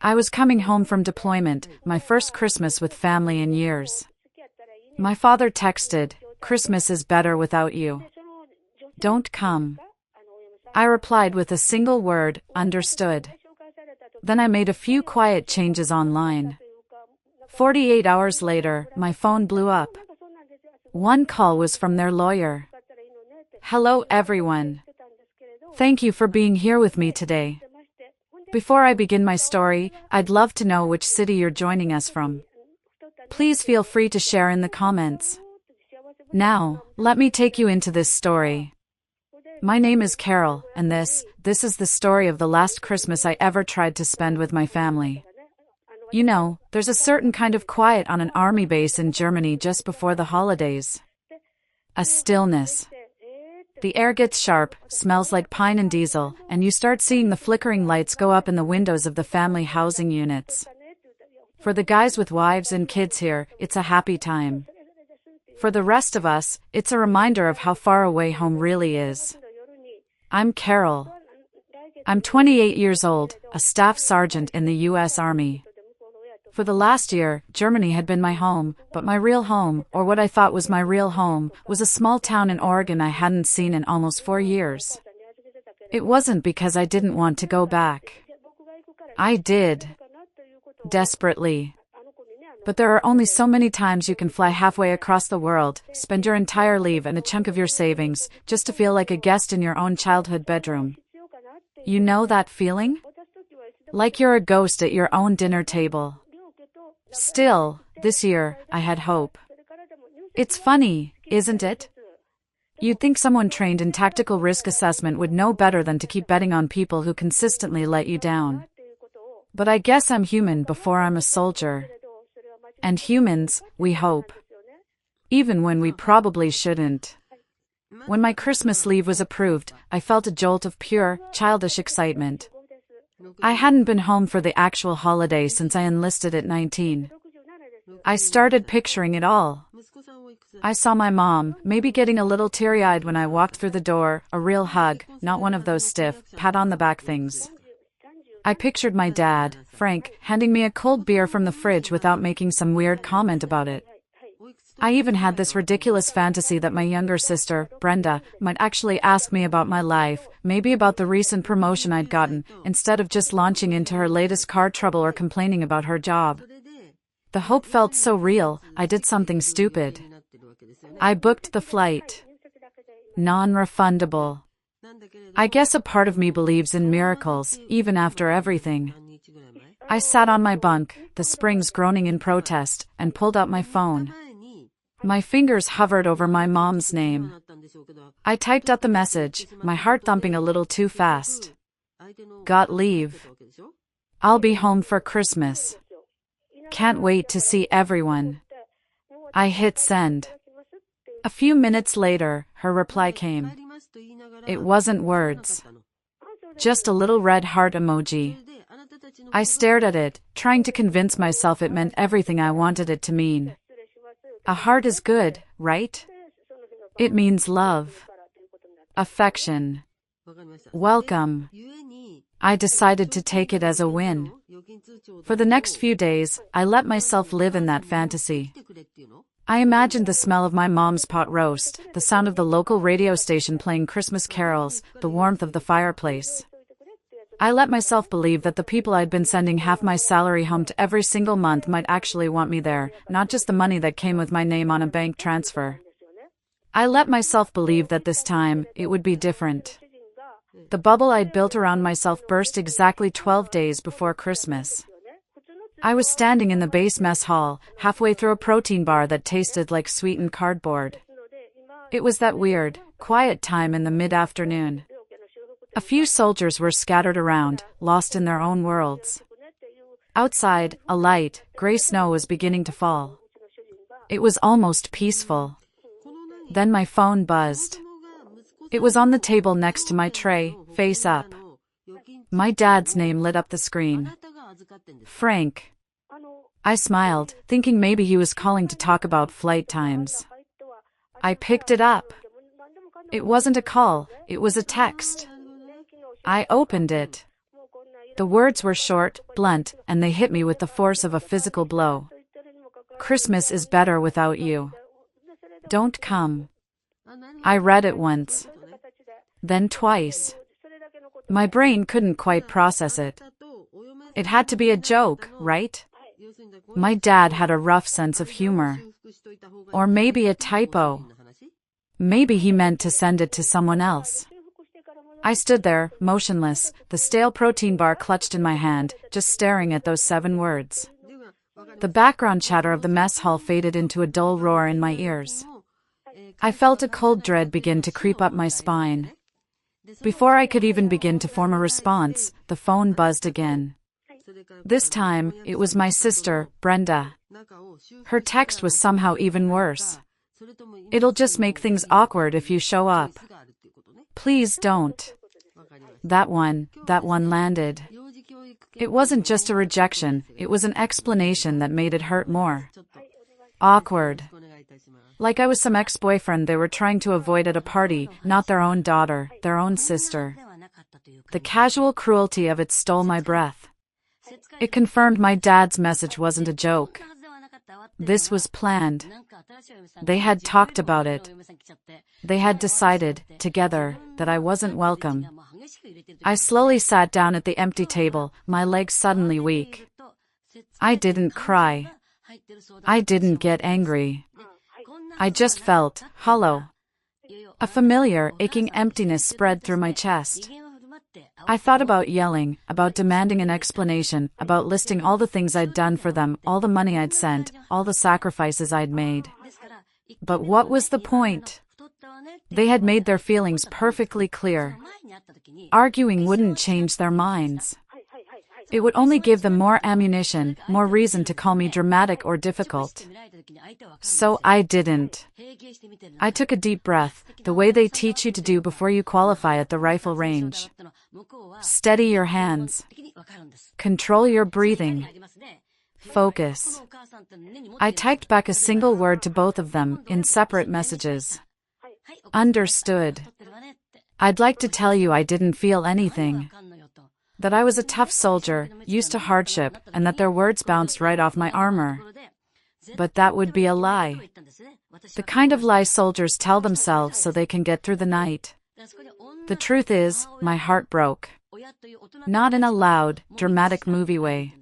I was coming home from deployment, my first Christmas with family in years. My father texted, "Christmas is better without you. Don't come." I replied with a single word, "Understood." Then I made a few quiet changes online. 48 hours later, my phone blew up. One call was from their lawyer. "Hello everyone. Thank you for being here with me today. Before I begin my story, I'd love to know which city you're joining us from. Please feel free to share in the comments. Now, let me take you into this story. My name is Carol, and this is the story of the last Christmas I ever tried to spend with my family. You know, there's a certain kind of quiet on an army base in Germany just before the holidays. A stillness. The air gets sharp, smells like pine and diesel, and you start seeing the flickering lights go up in the windows of the family housing units. For the guys with wives and kids here, it's a happy time. For the rest of us, it's a reminder of how far away home really is. I'm Carol. I'm 28 years old, a staff sergeant in the U.S. Army. For the last year, Germany had been my home, but my real home, or what I thought was my real home, was a small town in Oregon I hadn't seen in almost 4 years. It wasn't because I didn't want to go back. I did. Desperately. But there are only so many times you can fly halfway across the world, spend your entire leave and a chunk of your savings, just to feel like a guest in your own childhood bedroom. You know that feeling? Like you're a ghost at your own dinner table. Still, this year, I had hope. It's funny, isn't it? You'd think someone trained in tactical risk assessment would know better than to keep betting on people who consistently let you down. But I guess I'm human before I'm a soldier. And humans, we hope. Even when we probably shouldn't. When my Christmas leave was approved, I felt a jolt of pure, childish excitement. I hadn't been home for the actual holiday since I enlisted at 19. I started picturing it all. I saw my mom, maybe getting a little teary-eyed when I walked through the door, a real hug, not one of those stiff, pat-on-the-back things. I pictured my dad, Frank, handing me a cold beer from the fridge without making some weird comment about it. I even had this ridiculous fantasy that my younger sister, Brenda, might actually ask me about my life, maybe about the recent promotion I'd gotten, instead of just launching into her latest car trouble or complaining about her job. The hope felt so real, I did something stupid. I booked the flight. Non-refundable. I guess a part of me believes in miracles, even after everything. I sat on my bunk, the springs groaning in protest, and pulled out my phone. My fingers hovered over my mom's name. I typed out the message, my heart thumping a little too fast. Got leave. I'll be home for Christmas. Can't wait to see everyone. I hit send. A few minutes later, her reply came. It wasn't words. Just a little red heart emoji. I stared at it, trying to convince myself it meant everything I wanted it to mean. A heart is good, right? It means love. Affection. Welcome. I decided to take it as a win. For the next few days, I let myself live in that fantasy. I imagined the smell of my mom's pot roast, the sound of the local radio station playing Christmas carols, the warmth of the fireplace. I let myself believe that the people I'd been sending half my salary home to every single month might actually want me there, not just the money that came with my name on a bank transfer. I let myself believe that this time, it would be different. The bubble I'd built around myself burst exactly 12 days before Christmas. I was standing in the base mess hall, halfway through a protein bar that tasted like sweetened cardboard. It was that weird, quiet time in the mid-afternoon. A few soldiers were scattered around, lost in their own worlds. Outside, a light, gray snow was beginning to fall. It was almost peaceful. Then my phone buzzed. It was on the table next to my tray, face up. My dad's name lit up the screen. Frank. I smiled, thinking maybe he was calling to talk about flight times. I picked it up. It wasn't a call, it was a text. I opened it. The words were short, blunt, and they hit me with the force of a physical blow. Christmas is better without you. Don't come. I read it once. Then twice. My brain couldn't quite process it. It had to be a joke, right? My dad had a rough sense of humor. Or maybe a typo. Maybe he meant to send it to someone else. I stood there, motionless, the stale protein bar clutched in my hand, just staring at those 7 words. The background chatter of the mess hall faded into a dull roar in my ears. I felt a cold dread begin to creep up my spine. Before I could even begin to form a response, the phone buzzed again. This time, it was my sister, Brenda. Her text was somehow even worse. It'll just make things awkward if you show up. Please don't. That one landed. It wasn't just a rejection, it was an explanation that made it hurt more. Awkward. Like I was some ex-boyfriend they were trying to avoid at a party, not their own daughter, their own sister. The casual cruelty of it stole my breath. It confirmed my dad's message wasn't a joke. This was planned. They had talked about it. They had decided, together, that I wasn't welcome. I slowly sat down at the empty table, my legs suddenly weak. I didn't cry. I didn't get angry. I just felt hollow. A familiar, aching emptiness spread through my chest. I thought about yelling, about demanding an explanation, about listing all the things I'd done for them, all the money I'd sent, all the sacrifices I'd made. But what was the point? They had made their feelings perfectly clear. Arguing wouldn't change their minds. It would only give them more ammunition, more reason to call me dramatic or difficult. So I didn't. I took a deep breath, the way they teach you to do before you qualify at the rifle range. Steady your hands. Control your breathing. Focus. I typed back a single word to both of them, in separate messages. Understood. I'd like to tell you I didn't feel anything. That I was a tough soldier, used to hardship, and that their words bounced right off my armor. But that would be a lie. The kind of lie soldiers tell themselves so they can get through the night. The truth is, my heart broke. Not in a loud, dramatic movie way.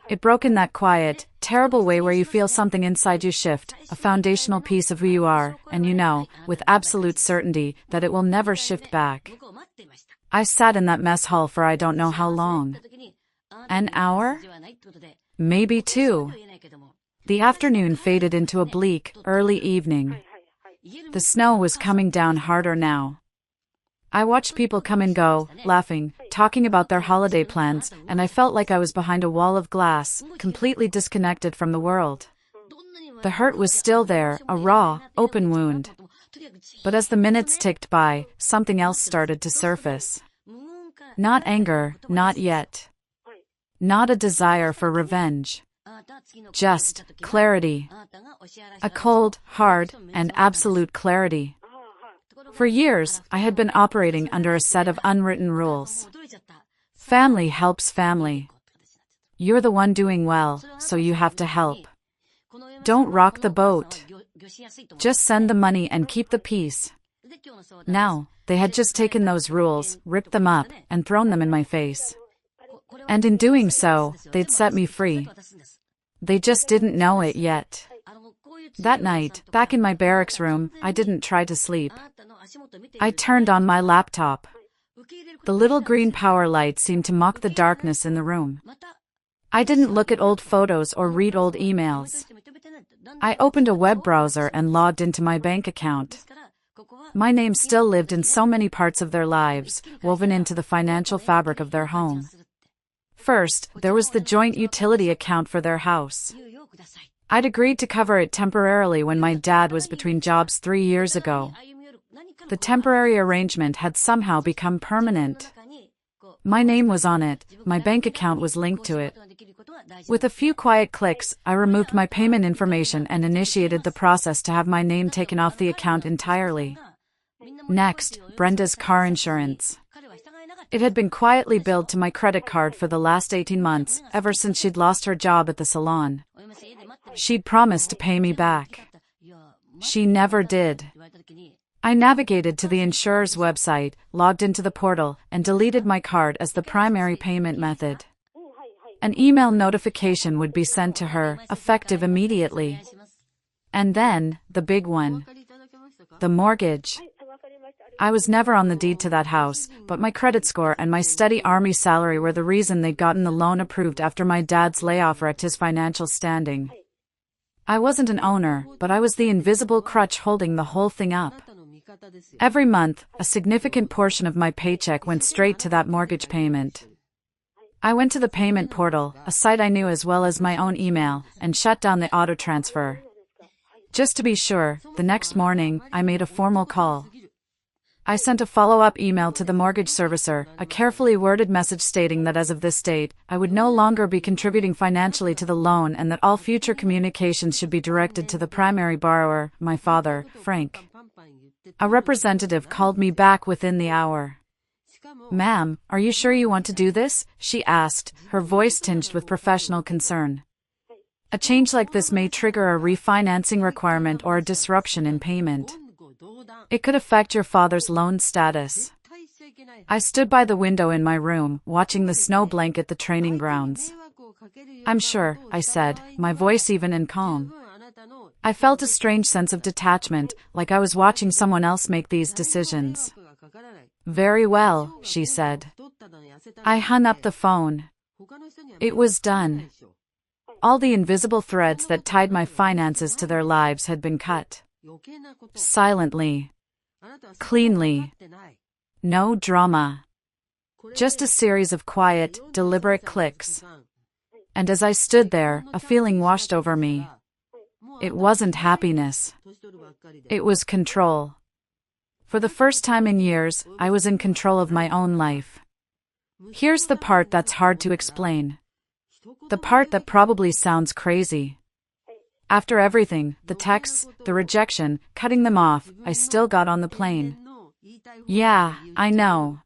It broke in that quiet, terrible way where you feel something inside you shift, a foundational piece of who you are, and you know, with absolute certainty, that it will never shift back. I sat in that mess hall for I don't know how long. An hour? Maybe 2. The afternoon faded into a bleak, early evening. The snow was coming down harder now. I watched people come and go, laughing, talking about their holiday plans, and I felt like I was behind a wall of glass, completely disconnected from the world. The hurt was still there, a raw, open wound. But as the minutes ticked by, something else started to surface. Not anger, not yet. Not a desire for revenge. Just clarity. A cold, hard, and absolute clarity. For years, I had been operating under a set of unwritten rules. Family helps family. You're the one doing well, so you have to help. Don't rock the boat. Just send the money and keep the peace. Now, they had just taken those rules, ripped them up, and thrown them in my face. And in doing so, they'd set me free. They just didn't know it yet. That night, back in my barracks room, I didn't try to sleep. I turned on my laptop. The little green power light seemed to mock the darkness in the room. I didn't look at old photos or read old emails. I opened a web browser and logged into my bank account. My name still lived in so many parts of their lives, woven into the financial fabric of their home. First, there was the joint utility account for their house. I'd agreed to cover it temporarily when my dad was between jobs 3 years ago. The temporary arrangement had somehow become permanent. My name was on it, my bank account was linked to it. With a few quiet clicks, I removed my payment information and initiated the process to have my name taken off the account entirely. Next, Brenda's car insurance. It had been quietly billed to my credit card for the last 18 months, ever since she'd lost her job at the salon. She'd promised to pay me back. She never did. I navigated to the insurer's website, logged into the portal, and deleted my card as the primary payment method. An email notification would be sent to her, effective immediately. And then, the big one. The mortgage. I was never on the deed to that house, but my credit score and my steady army salary were the reason they'd gotten the loan approved after my dad's layoff wrecked his financial standing. I wasn't an owner, but I was the invisible crutch holding the whole thing up. Every month, a significant portion of my paycheck went straight to that mortgage payment. I went to the payment portal, a site I knew as well as my own email, and shut down the auto transfer. Just to be sure, the next morning, I made a formal call. I sent a follow-up email to the mortgage servicer, a carefully worded message stating that as of this date, I would no longer be contributing financially to the loan and that all future communications should be directed to the primary borrower, my father, Frank. A representative called me back within the hour. "Ma'am, are you sure you want to do this?" she asked, her voice tinged with professional concern. "A change like this may trigger a refinancing requirement or a disruption in payment. It could affect your father's loan status." I stood by the window in my room, watching the snow blanket the training grounds. "I'm sure," I said, my voice even and calm. I felt a strange sense of detachment, like I was watching someone else make these decisions. "Very well," she said. I hung up the phone. It was done. All the invisible threads that tied my finances to their lives had been cut. Silently. Cleanly. No drama. Just a series of quiet, deliberate clicks. And as I stood there, a feeling washed over me. It wasn't happiness. It was control. For the first time in years, I was in control of my own life. Here's the part that's hard to explain. The part that probably sounds crazy. After everything, the texts, the rejection, cutting them off, I still got on the plane. Yeah, I know.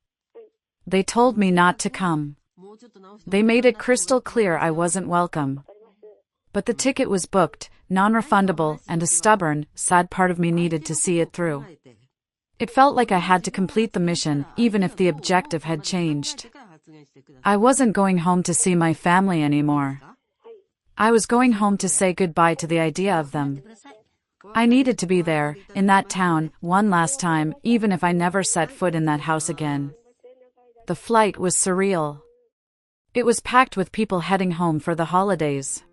They told me not to come. They made it crystal clear I wasn't welcome. But the ticket was booked, non-refundable, and a stubborn, sad part of me needed to see it through. It felt like I had to complete the mission, even if the objective had changed. I wasn't going home to see my family anymore. I was going home to say goodbye to the idea of them. I needed to be there, in that town, one last time, even if I never set foot in that house again. The flight was surreal. It was packed with people heading home for the holidays.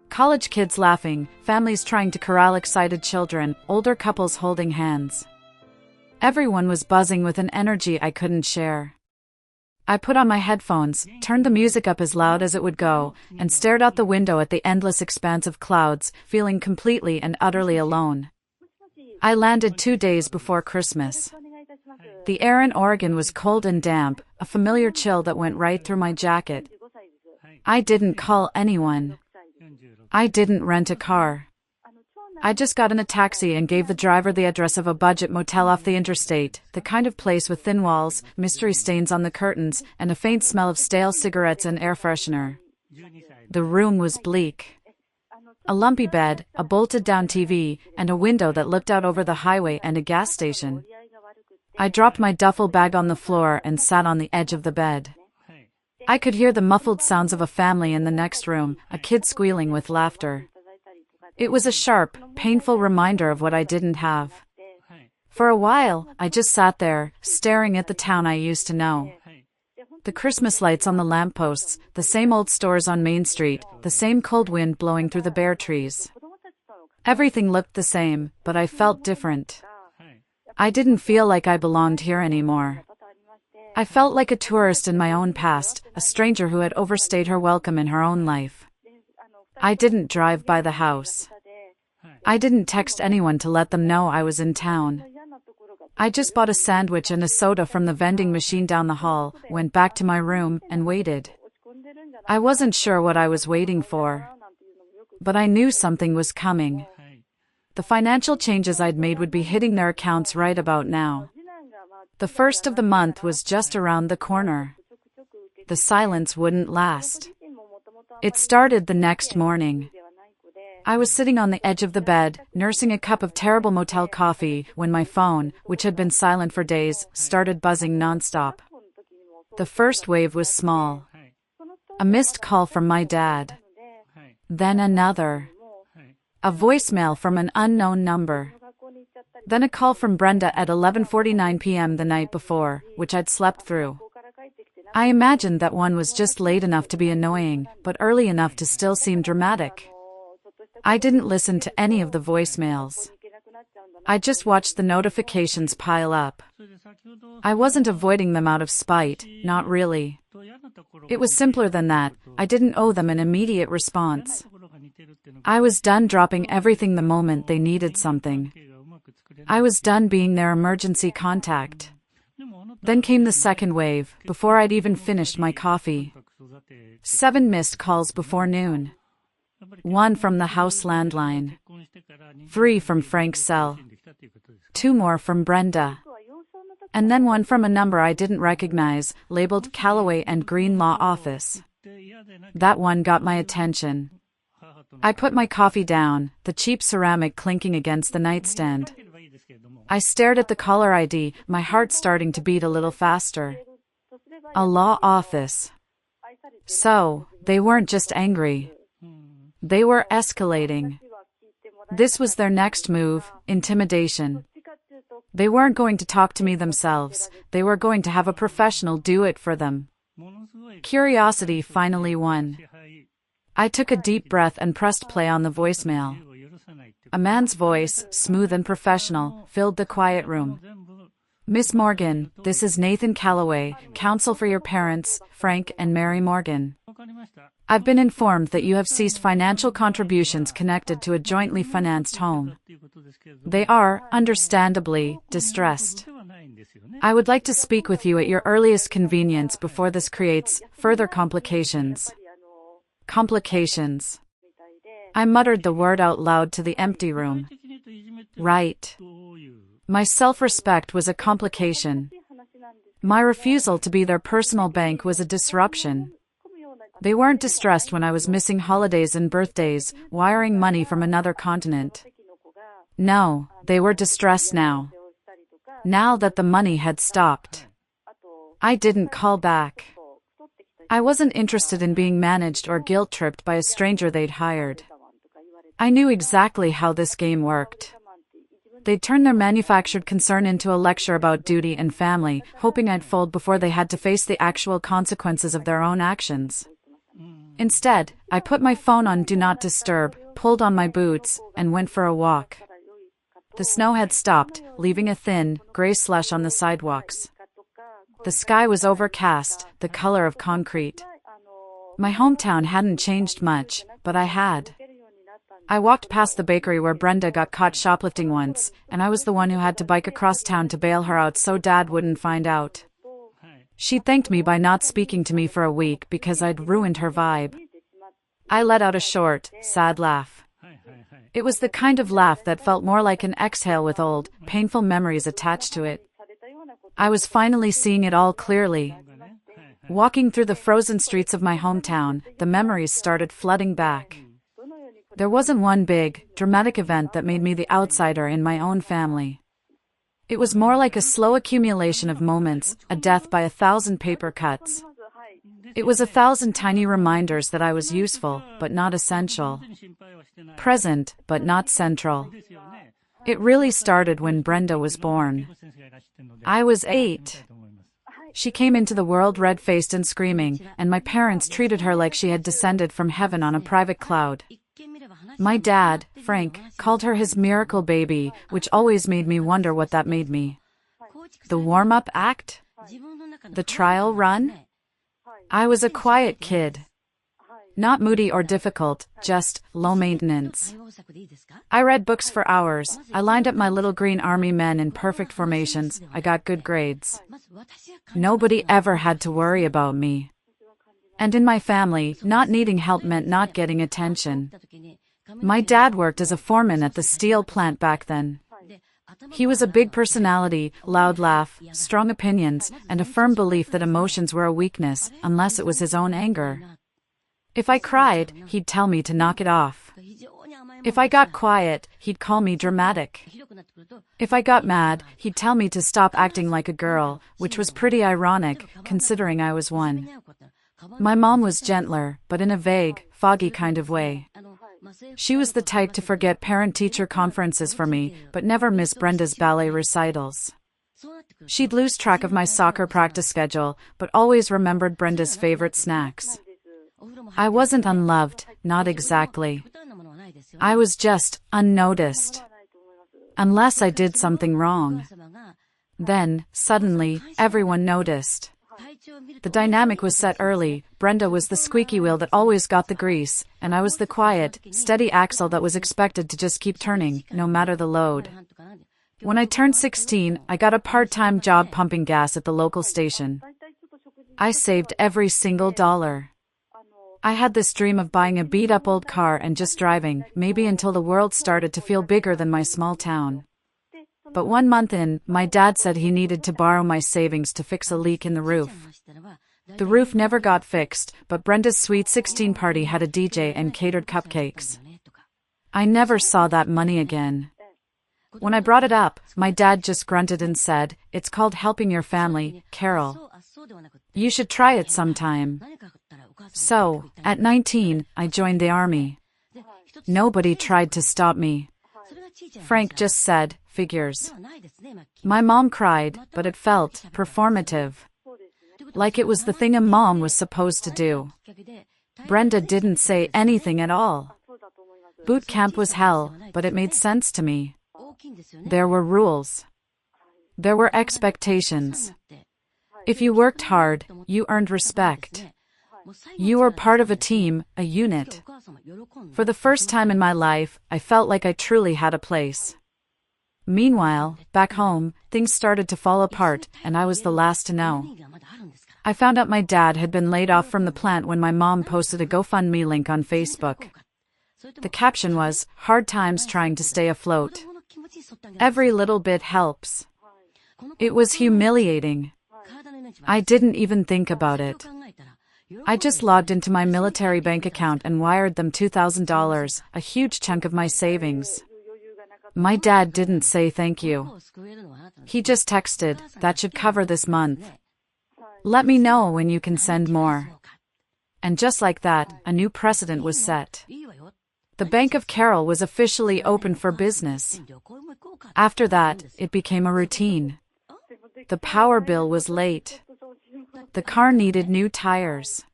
College kids laughing, families trying to corral excited children, older couples holding hands. Everyone was buzzing with an energy I couldn't share. I put on my headphones, turned the music up as loud as it would go, and stared out the window at the endless expanse of clouds, feeling completely and utterly alone. I landed 2 days before Christmas. The air in Oregon was cold and damp, a familiar chill that went right through my jacket. I didn't call anyone. I didn't rent a car. I just got in a taxi and gave the driver the address of a budget motel off the interstate, the kind of place with thin walls, mystery stains on the curtains, and a faint smell of stale cigarettes and air freshener. The room was bleak. A lumpy bed, a bolted-down TV, and a window that looked out over the highway and a gas station. I dropped my duffel bag on the floor and sat on the edge of the bed. I could hear the muffled sounds of a family in the next room, a kid squealing with laughter. It was a sharp, painful reminder of what I didn't have. For a while, I just sat there, staring at the town I used to know. The Christmas lights on the lampposts, the same old stores on Main Street, the same cold wind blowing through the bare trees. Everything looked the same, but I felt different. I didn't feel like I belonged here anymore. I felt like a tourist in my own past, a stranger who had overstayed her welcome in her own life. I didn't drive by the house. I didn't text anyone to let them know I was in town. I just bought a sandwich and a soda from the vending machine down the hall, went back to my room, and waited. I wasn't sure what I was waiting for. But I knew something was coming. The financial changes I'd made would be hitting their accounts right about now. The first of the month was just around the corner. The silence wouldn't last. It started the next morning. I was sitting on the edge of the bed, nursing a cup of terrible motel coffee, when my phone, which had been silent for days, started buzzing nonstop. The first wave was small. A missed call from my dad. Then another. A voicemail from an unknown number. Then a call from Brenda at 11:49 p.m. the night before, which I'd slept through. I imagined that one was just late enough to be annoying, but early enough to still seem dramatic. I didn't listen to any of the voicemails. I just watched the notifications pile up. I wasn't avoiding them out of spite, not really. It was simpler than that. I didn't owe them an immediate response. I was done dropping everything the moment they needed something. I was done being their emergency contact. Then came the second wave, before I'd even finished my coffee. 7 missed calls before noon. 1 from the house landline. 3 from Frank's cell. 2 more from Brenda. And then 1 from a number I didn't recognize, labeled Callaway and Green Law Office. That one got my attention. I put my coffee down, the cheap ceramic clinking against the nightstand. I stared at the caller ID, my heart starting to beat a little faster. A law office. So, they weren't just angry. They were escalating. This was their next move, intimidation. They weren't going to talk to me themselves, they were going to have a professional do it for them. Curiosity finally won. I took a deep breath and pressed play on the voicemail. A man's voice, smooth and professional, filled the quiet room. Miss Morgan, this is Nathan Callaway, counsel for your parents, Frank and Mary Morgan. I've been informed that you have ceased financial contributions connected to a jointly financed home. They are, understandably, distressed. I would like to speak with you at your earliest convenience before this creates further complications. Complications. I muttered the word out loud to the empty room. Right. My self-respect was a complication. My refusal to be their personal bank was a disruption. They weren't distressed when I was missing holidays and birthdays, wiring money from another continent. No, they were distressed now. Now that the money had stopped. I didn't call back. I wasn't interested in being managed or guilt-tripped by a stranger they'd hired. I knew exactly how this game worked. They'd turn their manufactured concern into a lecture about duty and family, hoping I'd fold before they had to face the actual consequences of their own actions. Instead, I put my phone on Do Not Disturb, pulled on my boots, and went for a walk. The snow had stopped, leaving a thin, gray slush on the sidewalks. The sky was overcast, the color of concrete. My hometown hadn't changed much, but I had. I walked past the bakery where Brenda got caught shoplifting once, and I was the one who had to bike across town to bail her out so Dad wouldn't find out. She thanked me by not speaking to me for a week because I'd ruined her vibe. I let out a short, sad laugh. It was the kind of laugh that felt more like an exhale with old, painful memories attached to it. I was finally seeing it all clearly. Walking through the frozen streets of my hometown, the memories started flooding back. There wasn't one big, dramatic event that made me the outsider in my own family. It was more like a slow accumulation of moments, a death by 1,000 paper cuts. It was 1,000 tiny reminders that I was useful, but not essential. Present, but not central. It really started when Brenda was born. I was 8. She came into the world red-faced and screaming, and my parents treated her like she had descended from heaven on a private cloud. My dad, Frank, called her his miracle baby, which always made me wonder what that made me. The warm-up act? The trial run? I was a quiet kid. Not moody or difficult, just low maintenance. I read books for hours, I lined up my little green army men in perfect formations, I got good grades. Nobody ever had to worry about me. And in my family, not needing help meant not getting attention. My dad worked as a foreman at the steel plant back then. He was a big personality, loud laugh, strong opinions, and a firm belief that emotions were a weakness, unless it was his own anger. If I cried, he'd tell me to knock it off. If I got quiet, he'd call me dramatic. If I got mad, he'd tell me to stop acting like a girl, which was pretty ironic, considering I was one. My mom was gentler, but in a vague, foggy kind of way. She was the type to forget parent-teacher conferences for me, but never miss Brenda's ballet recitals. She'd lose track of my soccer practice schedule, but always remembered Brenda's favorite snacks. I wasn't unloved, not exactly. I was just unnoticed. Unless I did something wrong. Then, suddenly, everyone noticed. The dynamic was set early. Brenda was the squeaky wheel that always got the grease, and I was the quiet, steady axle that was expected to just keep turning, no matter the load. When I turned 16, I got a part-time job pumping gas at the local station. I saved every single dollar. I had this dream of buying a beat-up old car and just driving, maybe until the world started to feel bigger than my small town. But 1 month in, my dad said he needed to borrow my savings to fix a leak in the roof. The roof never got fixed, but Brenda's Sweet 16 party had a DJ and catered cupcakes. I never saw that money again. When I brought it up, my dad just grunted and said, "It's called helping your family, Carol. You should try it sometime." So, at 19, I joined the army. Nobody tried to stop me. Frank just said, "Figures." My mom cried, but it felt performative. Like it was the thing a mom was supposed to do. Brenda didn't say anything at all. Boot camp was hell, but it made sense to me. There were rules. There were expectations. If you worked hard, you earned respect. You were part of a team, a unit. For the first time in my life, I felt like I truly had a place. Meanwhile, back home, things started to fall apart, and I was the last to know. I found out my dad had been laid off from the plant when my mom posted a GoFundMe link on Facebook. The caption was, "Hard times trying to stay afloat. Every little bit helps." It was humiliating. I didn't even think about it. I just logged into my military bank account and wired them $2,000, a huge chunk of my savings. My dad didn't say thank you. He just texted, "That should cover this month. Let me know when you can send more." And just like that, a new precedent was set. The Bank of Carol was officially open for business. After that, it became a routine. The power bill was late. The car needed new tires.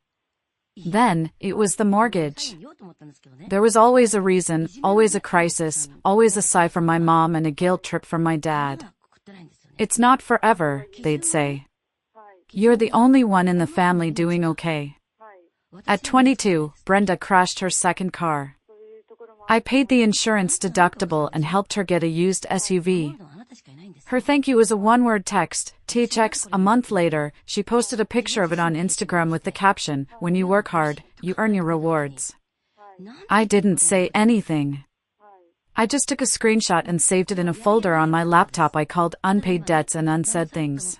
Then, it was the mortgage. There was always a reason, always a crisis, always a sigh from my mom and a guilt trip from my dad. "It's not forever," they'd say. "You're the only one in the family doing okay." At 22, Brenda crashed her second car. I paid the insurance deductible and helped her get a used SUV. Her thank you was a one-word text, THX. A month later, she posted a picture of it on Instagram with the caption, "When you work hard, you earn your rewards." I didn't say anything. I just took a screenshot and saved it in a folder on my laptop I called Unpaid Debts and Unsaid Things.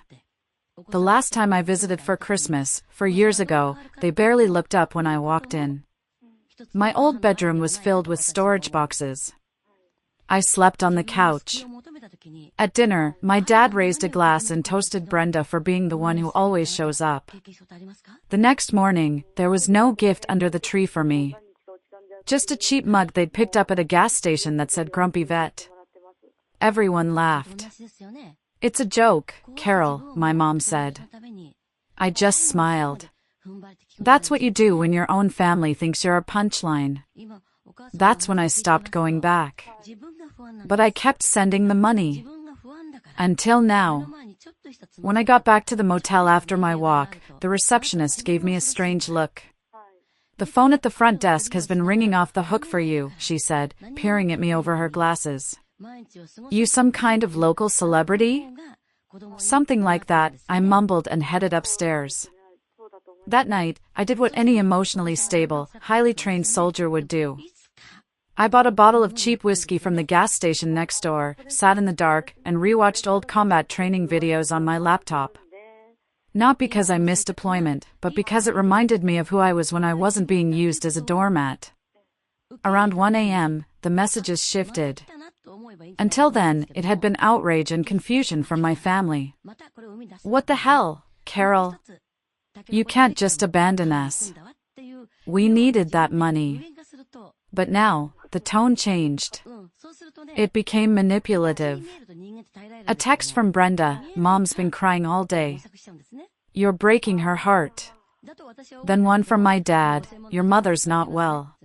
The last time I visited for Christmas, 4 years ago, they barely looked up when I walked in. My old bedroom was filled with storage boxes. I slept on the couch. At dinner, my dad raised a glass and toasted Brenda for being the one who always shows up. The next morning, there was no gift under the tree for me. Just a cheap mug they'd picked up at a gas station that said Grumpy Vet. Everyone laughed. "It's a joke, Carol," my mom said. I just smiled. That's what you do when your own family thinks you're a punchline. That's when I stopped going back. But I kept sending the money. Until now. When I got back to the motel after my walk, the receptionist gave me a strange look. "The phone at the front desk has been ringing off the hook for you," she said, peering at me over her glasses. "You some kind of local celebrity?" Something like that, I mumbled and headed upstairs. That night, I did what any emotionally stable, highly trained soldier would do. I bought a bottle of cheap whiskey from the gas station next door, sat in the dark, and rewatched old combat training videos on my laptop. Not because I missed deployment, but because it reminded me of who I was when I wasn't being used as a doormat. Around 1 a.m., the messages shifted. Until then, it had been outrage and confusion from my family. What the hell, Carol? You can't just abandon us. We needed that money. But now, the tone changed. It became manipulative. A text from Brenda, "Mom's been crying all day. You're breaking her heart." Then one from my dad, "Your mother's not well.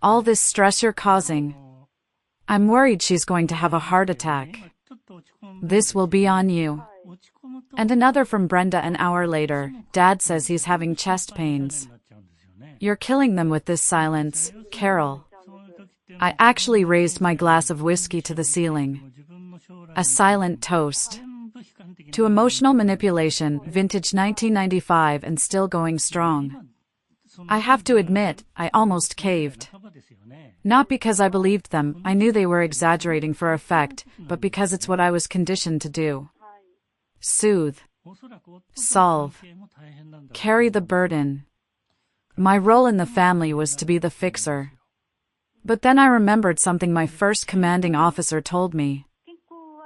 All this stress you're causing. I'm worried she's going to have a heart attack. This will be on you." And another from Brenda an hour later, "Dad says he's having chest pains. You're killing them with this silence, Carol." I actually raised my glass of whiskey to the ceiling. A silent toast. To emotional manipulation, vintage 1995 and still going strong. I have to admit, I almost caved. Not because I believed them, I knew they were exaggerating for effect, but because it's what I was conditioned to do. Soothe. Solve. Carry the burden. My role in the family was to be the fixer. But then I remembered something my first commanding officer told me.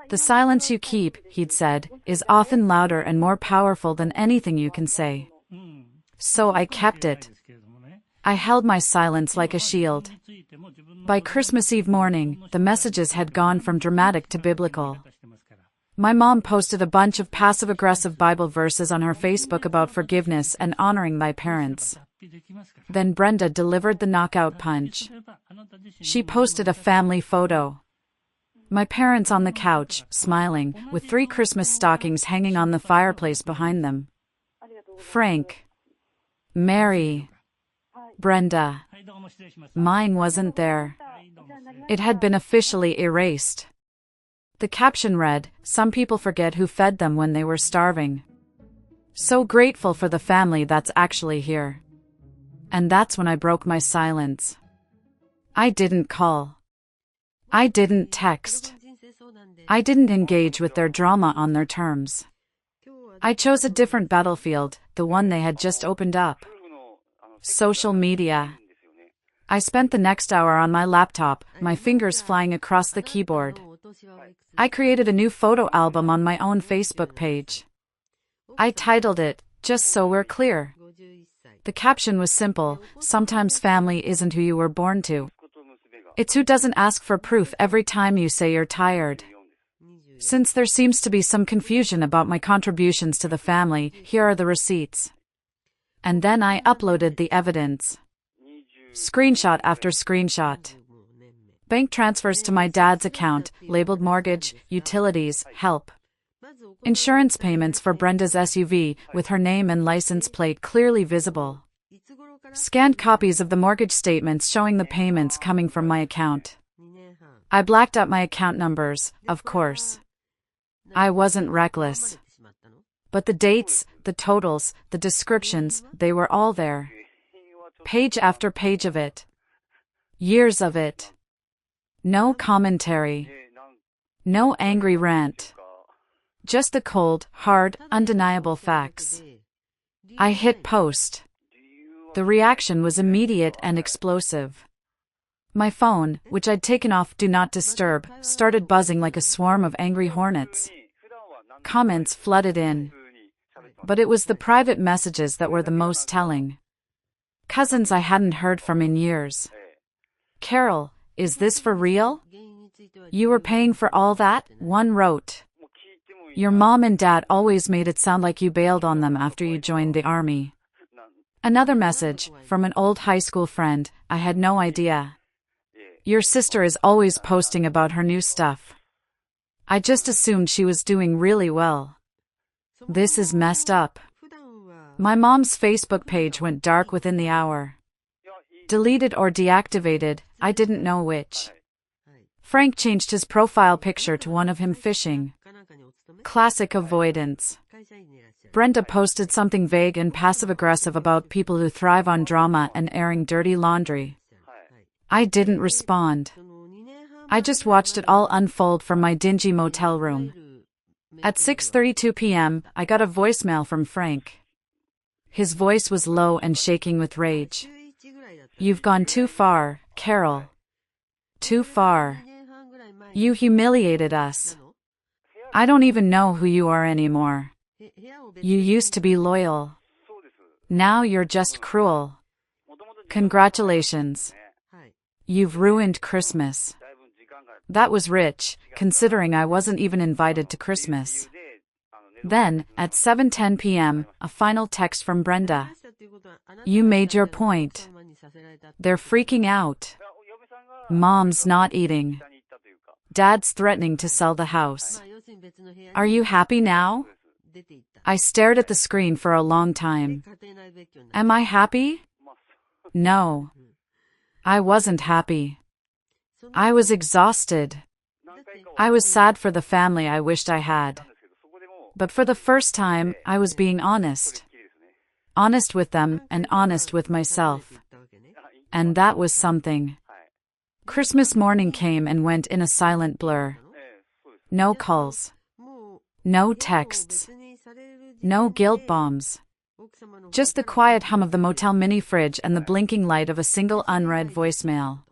The silence you keep, he'd said, is often louder and more powerful than anything you can say. So I kept it. I held my silence like a shield. By Christmas Eve morning, the messages had gone from dramatic to biblical. My mom posted a bunch of passive-aggressive Bible verses on her Facebook about forgiveness and honoring thy parents. Then Brenda delivered the knockout punch. She posted a family photo. My parents on the couch, smiling, with 3 Christmas stockings hanging on the fireplace behind them. Frank. Mary. Brenda. Mine wasn't there. It had been officially erased. The caption read, "Some people forget who fed them when they were starving. So grateful for the family that's actually here." And that's when I broke my silence. I didn't call. I didn't text. I didn't engage with their drama on their terms. I chose a different battlefield, the one they had just opened up. Social media. I spent the next hour on my laptop, my fingers flying across the keyboard. I created a new photo album on my own Facebook page. I titled it, "Just So We're Clear." The caption was simple: sometimes family isn't who you were born to. It's who doesn't ask for proof every time you say you're tired. Since there seems to be some confusion about my contributions to the family, here are the receipts. And then I uploaded the evidence. Screenshot after screenshot. Bank transfers to my dad's account, labeled mortgage, utilities, help. Insurance payments for Brenda's SUV, with her name and license plate clearly visible. Scanned copies of the mortgage statements showing the payments coming from my account. I blacked out my account numbers, of course. I wasn't reckless. But the dates, the totals, the descriptions, they were all there. Page after page of it. Years of it. No commentary. No angry rant. Just the cold, hard, undeniable facts. I hit post. The reaction was immediate and explosive. My phone, which I'd taken off Do Not Disturb, started buzzing like a swarm of angry hornets. Comments flooded in. But it was the private messages that were the most telling. Cousins I hadn't heard from in years. "Carol, is this for real? You were paying for all that?" one wrote. "Your mom and dad always made it sound like you bailed on them after you joined the army." Another message, from an old high school friend, "I had no idea. Your sister is always posting about her new stuff. I just assumed she was doing really well. This is messed up." My mom's Facebook page went dark within the hour. Deleted or deactivated, I didn't know which. Frank changed his profile picture to one of him fishing. Classic avoidance. Brenda posted something vague and passive-aggressive about people who thrive on drama and airing dirty laundry. I didn't respond. I just watched it all unfold from my dingy motel room. At 6:32 p.m., I got a voicemail from Frank. His voice was low and shaking with rage. "You've gone too far, Carol. Too far. You humiliated us. I don't even know who you are anymore. You used to be loyal. Now you're just cruel. Congratulations. You've ruined Christmas." That was rich, considering I wasn't even invited to Christmas. Then, at 7:10 p.m., a final text from Brenda. "You made your point. They're freaking out. Mom's not eating. Dad's threatening to sell the house. Are you happy now?" I stared at the screen for a long time. Am I happy? No. I wasn't happy. I was exhausted. I was sad for the family I wished I had. But for the first time, I was being honest. Honest with them and honest with myself. And that was something. Christmas morning came and went in a silent blur. No calls. No texts. No guilt bombs. Just the quiet hum of the motel mini fridge and the blinking light of a single unread voicemail.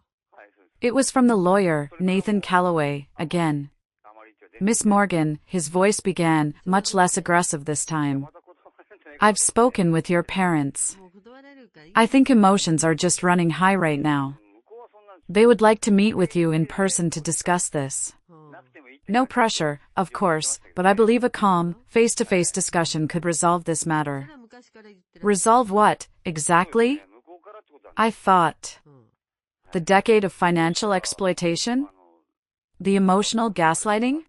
It was from the lawyer, Nathan Calloway, again. "Miss Morgan," his voice began, much less aggressive this time. "I've spoken with your parents. I think emotions are just running high right now. They would like to meet with you in person to discuss this. No pressure, of course, but I believe a calm, face-to-face discussion could resolve this matter." Resolve what, exactly? I thought. The decade of financial exploitation? The emotional gaslighting?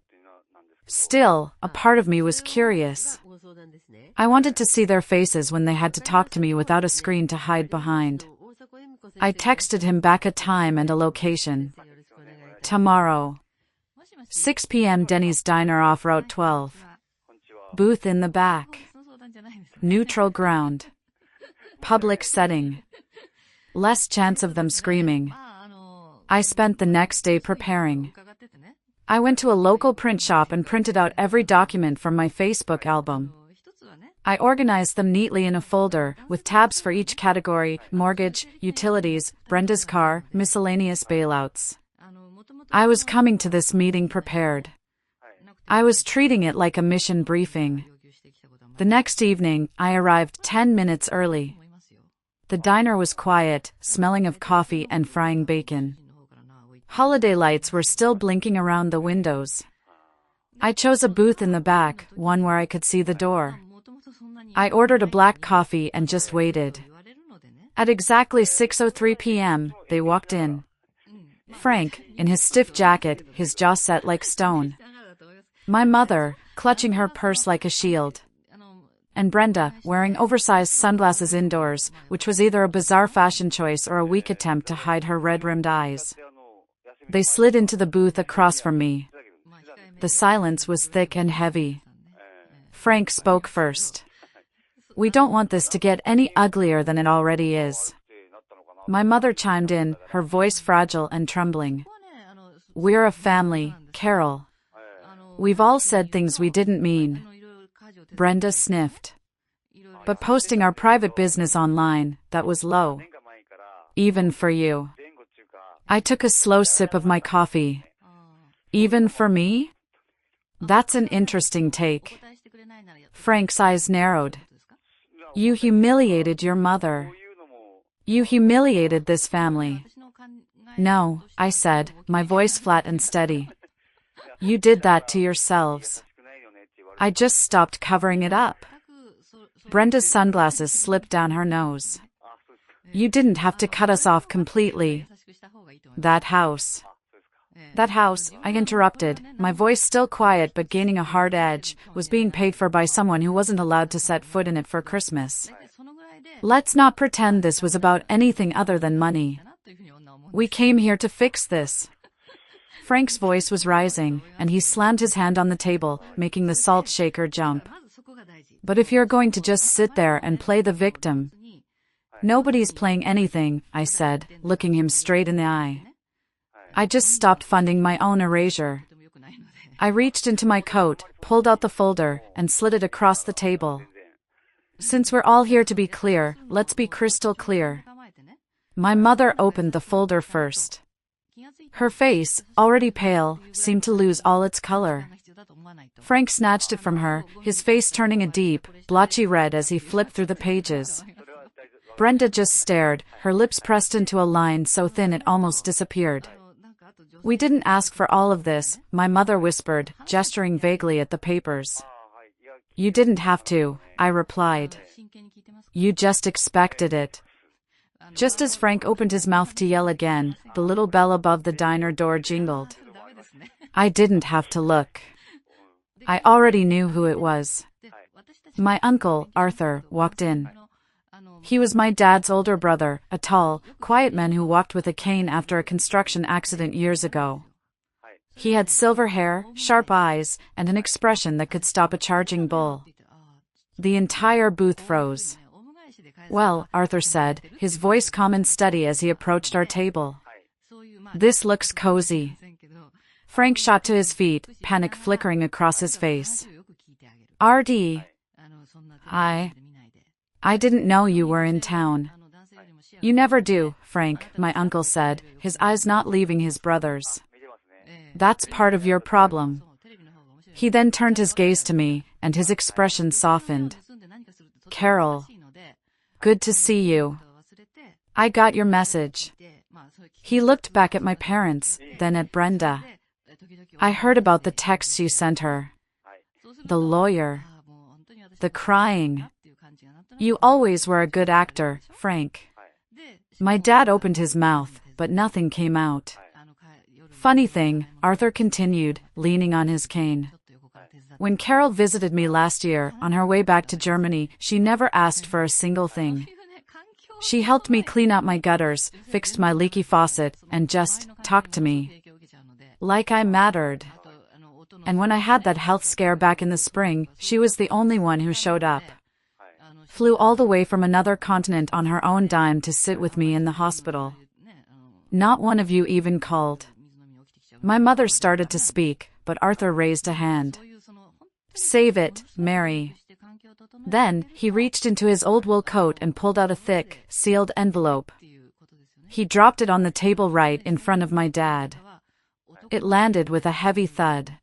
Still, a part of me was curious. I wanted to see their faces when they had to talk to me without a screen to hide behind. I texted him back a time and a location. Tomorrow. 6 p.m. Denny's Diner off Route 12. Booth in the back. Neutral ground. Public setting. Less chance of them screaming. I spent the next day preparing. I went to a local print shop and printed out every document from my Facebook album. I organized them neatly in a folder, with tabs for each category: mortgage, utilities, Brenda's car, miscellaneous bailouts. I was coming to this meeting prepared. I was treating it like a mission briefing. The next evening, I arrived 10 minutes early. The diner was quiet, smelling of coffee and frying bacon. Holiday lights were still blinking around the windows. I chose a booth in the back, one where I could see the door. I ordered a black coffee and just waited. At exactly 6:03 p.m., they walked in. Frank, in his stiff jacket, his jaw set like stone. My mother, clutching her purse like a shield. And Brenda, wearing oversized sunglasses indoors, which was either a bizarre fashion choice or a weak attempt to hide her red-rimmed eyes. They slid into the booth across from me. The silence was thick and heavy. Frank spoke first. "We don't want this to get any uglier than it already is." My mother chimed in, her voice fragile and trembling. "We're a family, Carol. We've all said things we didn't mean." Brenda sniffed. "But posting our private business online, that was low. Even for you." I took a slow sip of my coffee. "Even for me? That's an interesting take." Frank's eyes narrowed. "You humiliated your mother. You humiliated this family." "No," I said, my voice flat and steady. "You did that to yourselves. I just stopped covering it up." Brenda's sunglasses slipped down her nose. "You didn't have to cut us off completely. That house." "That house," I interrupted, my voice still quiet but gaining a hard edge, "was being paid for by someone who wasn't allowed to set foot in it for Christmas. Let's not pretend this was about anything other than money. We came here to fix this." Frank's voice was rising, and he slammed his hand on the table, making the salt shaker jump. "But if you're going to just sit there and play the victim, Nobody's playing anything, I said, looking him straight in the eye. I just stopped funding my own erasure. I reached into my coat, pulled out the folder, and slid it across the table. Since we're all here to be clear, let's be crystal clear. My mother opened the folder first. Her face, already pale, seemed to lose all its color. Frank snatched it from her, his face turning a deep, blotchy red as he flipped through the pages. Brenda just stared, her lips pressed into a line so thin it almost disappeared. We didn't ask for all of this, my mother whispered, gesturing vaguely at the papers. You didn't have to, I replied. You just expected it. Just as Frank opened his mouth to yell again, the little bell above the diner door jingled. I didn't have to look. I already knew who it was. My uncle, Arthur, walked in. He was my dad's older brother, a tall, quiet man who walked with a cane after a construction accident years ago. He had silver hair, sharp eyes, and an expression that could stop a charging bull. The entire booth froze. Well, Arthur said, his voice calm and steady as he approached our table. This looks cozy. Frank shot to his feet, panic flickering across his face. R.D. I didn't know you were in town. You never do, Frank, my uncle said, his eyes not leaving his brother's. That's part of your problem. He then turned his gaze to me, and his expression softened. Carol. Good to see you. I got your message. He looked back at my parents, then at Brenda. I heard about the texts you sent her. The lawyer. The crying. You always were a good actor, Frank. My dad opened his mouth, but nothing came out. Funny thing, Arthur continued, leaning on his cane. When Carol visited me last year, on her way back to Germany, she never asked for a single thing. She helped me clean out my gutters, fixed my leaky faucet, and just talked to me. Like I mattered. And when I had that health scare back in the spring, she was the only one who showed up. Flew all the way from another continent on her own dime to sit with me in the hospital. Not one of you even called. My mother started to speak, but Arthur raised a hand. Save it, Mary. Then, he reached into his old wool coat and pulled out a thick, sealed envelope. He dropped it on the table right in front of my dad. It landed with a heavy thud.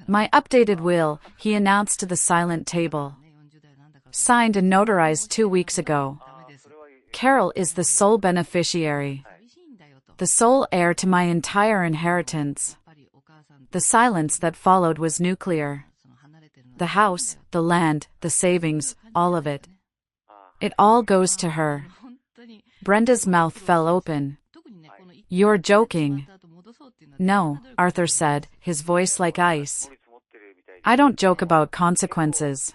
My updated will, he announced to the silent table. Signed and notarized 2 weeks ago. Carol is the sole beneficiary. The sole heir to my entire inheritance. The silence that followed was nuclear. The house, the land, the savings, all of it. It all goes to her. Brenda's mouth fell open. You're joking. No, Arthur said, his voice like ice. I don't joke about consequences.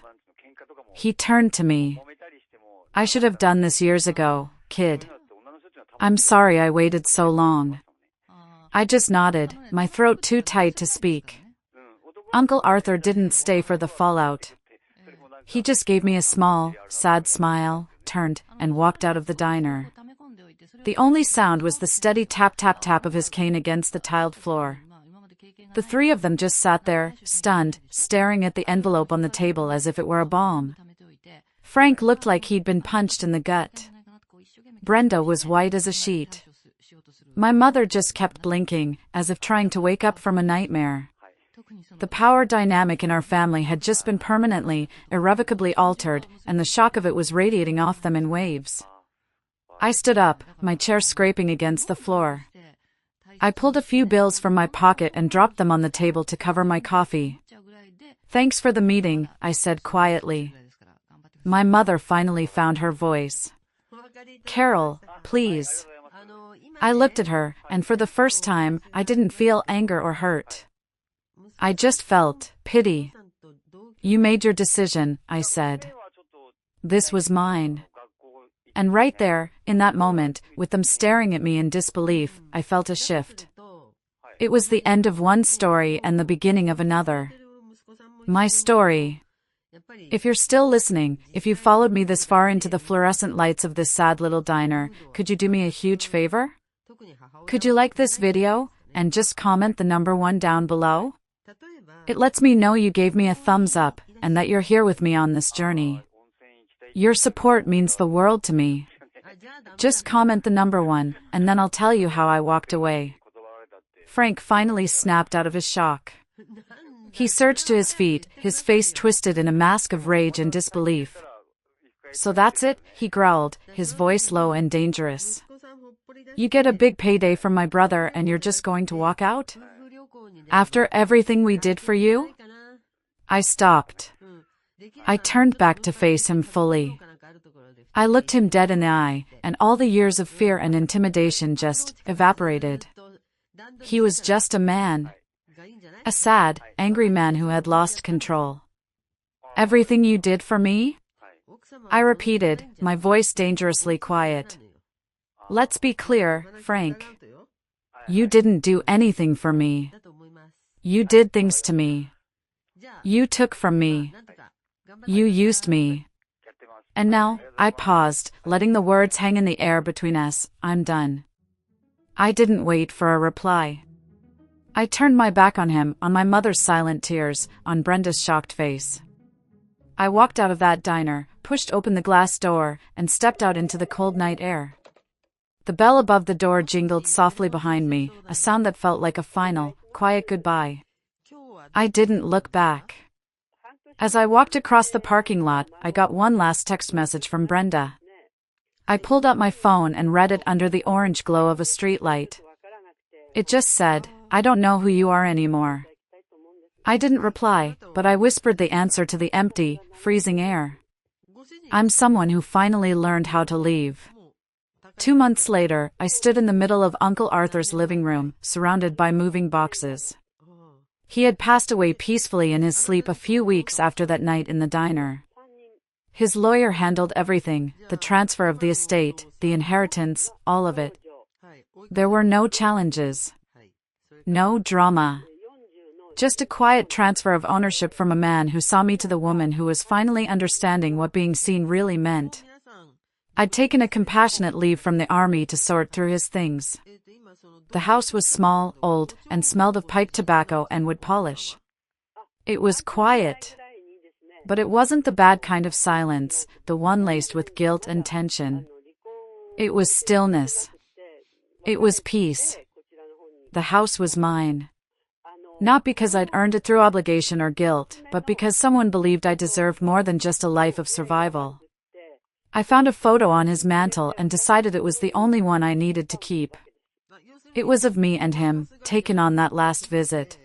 He turned to me. I should have done this years ago, kid. I'm sorry I waited so long. I just nodded, my throat too tight to speak. Uncle Arthur didn't stay for the fallout. He just gave me a small, sad smile, turned, and walked out of the diner. The only sound was the steady tap-tap-tap of his cane against the tiled floor. The three of them just sat there, stunned, staring at the envelope on the table as if it were a bomb. Frank looked like he'd been punched in the gut. Brenda was white as a sheet. My mother just kept blinking, as if trying to wake up from a nightmare. The power dynamic in our family had just been permanently, irrevocably altered, and the shock of it was radiating off them in waves. I stood up, my chair scraping against the floor. I pulled a few bills from my pocket and dropped them on the table to cover my coffee. Thanks for the meeting, I said quietly. My mother finally found her voice. Carol, please. I looked at her, and for the first time, I didn't feel anger or hurt. I just felt pity. You made your decision, I said. This was mine. And right there, in that moment, with them staring at me in disbelief, I felt a shift. It was the end of one story and the beginning of another. My story. If you're still listening, if you followed me this far into the fluorescent lights of this sad little diner, could you do me a huge favor? Could you like this video, and just comment the number 1 down below? It lets me know you gave me a thumbs up, and that you're here with me on this journey. Your support means the world to me. Just comment the number 1, and then I'll tell you how I walked away. Frank finally snapped out of his shock. He surged to his feet, his face twisted in a mask of rage and disbelief. So that's it, he growled, his voice low and dangerous. You get a big payday from my brother and you're just going to walk out? After everything we did for you? I stopped. I turned back to face him fully. I looked him dead in the eye, and all the years of fear and intimidation just evaporated. He was just a man. A sad, angry man who had lost control. Everything you did for me? I repeated, my voice dangerously quiet. Let's be clear, Frank. You didn't do anything for me. You did things to me. You took from me. You used me. And now, I paused, letting the words hang in the air between us. I'm done. I didn't wait for a reply. I turned my back on him, on my mother's silent tears, on Brenda's shocked face. I walked out of that diner, pushed open the glass door, and stepped out into the cold night air. The bell above the door jingled softly behind me, a sound that felt like a final, quiet goodbye. I didn't look back. As I walked across the parking lot, I got one last text message from Brenda. I pulled out my phone and read it under the orange glow of a streetlight. It just said, I don't know who you are anymore. I didn't reply, but I whispered the answer to the empty, freezing air. I'm someone who finally learned how to leave. 2 months later, I stood in the middle of Uncle Arthur's living room, surrounded by moving boxes. He had passed away peacefully in his sleep a few weeks after that night in the diner. His lawyer handled everything, the transfer of the estate, the inheritance, all of it. There were no challenges. No drama. Just a quiet transfer of ownership from a man who saw me to the woman who was finally understanding what being seen really meant. I'd taken a compassionate leave from the army to sort through his things. The house was small, old, and smelled of pipe tobacco and wood polish. It was quiet. But it wasn't the bad kind of silence, the one laced with guilt and tension. It was stillness. It was peace. The house was mine. Not because I'd earned it through obligation or guilt, but because someone believed I deserved more than just a life of survival. I found a photo on his mantle and decided it was the only one I needed to keep. It was of me and him, taken on that last visit.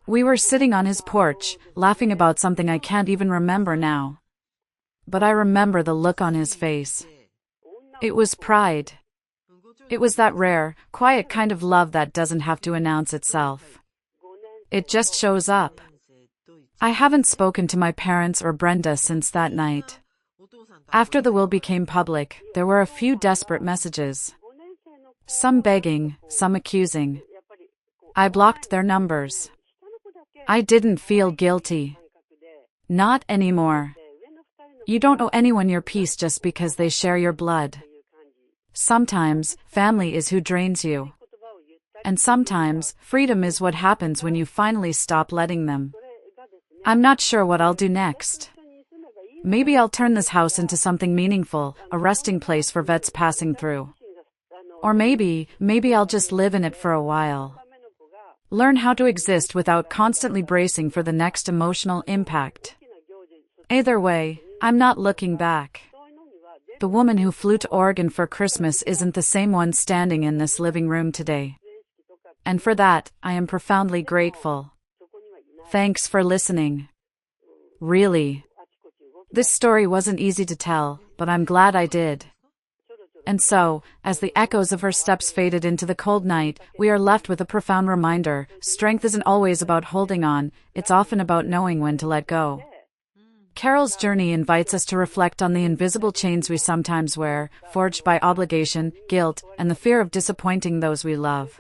We were sitting on his porch, laughing about something I can't even remember now. But I remember the look on his face. It was pride. It was that rare, quiet kind of love that doesn't have to announce itself. It just shows up. I haven't spoken to my parents or Brenda since that night. After the will became public, there were a few desperate messages. Some begging, some accusing. I blocked their numbers. I didn't feel guilty. Not anymore. You don't owe anyone your peace just because they share your blood. Sometimes, family is who drains you. And sometimes, freedom is what happens when you finally stop letting them. I'm not sure what I'll do next. Maybe I'll turn this house into something meaningful, a resting place for vets passing through. Or maybe I'll just live in it for a while. Learn how to exist without constantly bracing for the next emotional impact. Either way, I'm not looking back. The woman who flew to Oregon for Christmas isn't the same one standing in this living room today. And for that, I am profoundly grateful. Thanks for listening. Really. This story wasn't easy to tell, but I'm glad I did. And so, as the echoes of her steps faded into the cold night, we are left with a profound reminder: strength isn't always about holding on, it's often about knowing when to let go. Carol's journey invites us to reflect on the invisible chains we sometimes wear, forged by obligation, guilt, and the fear of disappointing those we love.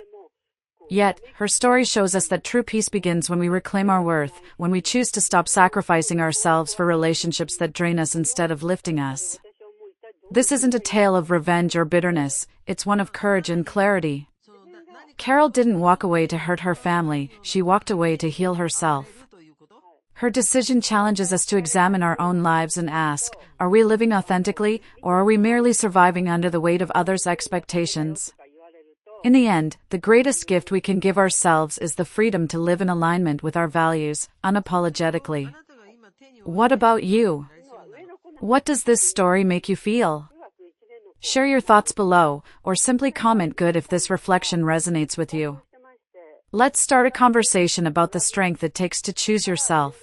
Yet, her story shows us that true peace begins when we reclaim our worth, when we choose to stop sacrificing ourselves for relationships that drain us instead of lifting us. This isn't a tale of revenge or bitterness, it's one of courage and clarity. Carol didn't walk away to hurt her family, she walked away to heal herself. Her decision challenges us to examine our own lives and ask, are we living authentically, or are we merely surviving under the weight of others' expectations? In the end, the greatest gift we can give ourselves is the freedom to live in alignment with our values, unapologetically. What about you? What does this story make you feel? Share your thoughts below, or simply comment good if this reflection resonates with you. Let's start a conversation about the strength it takes to choose yourself.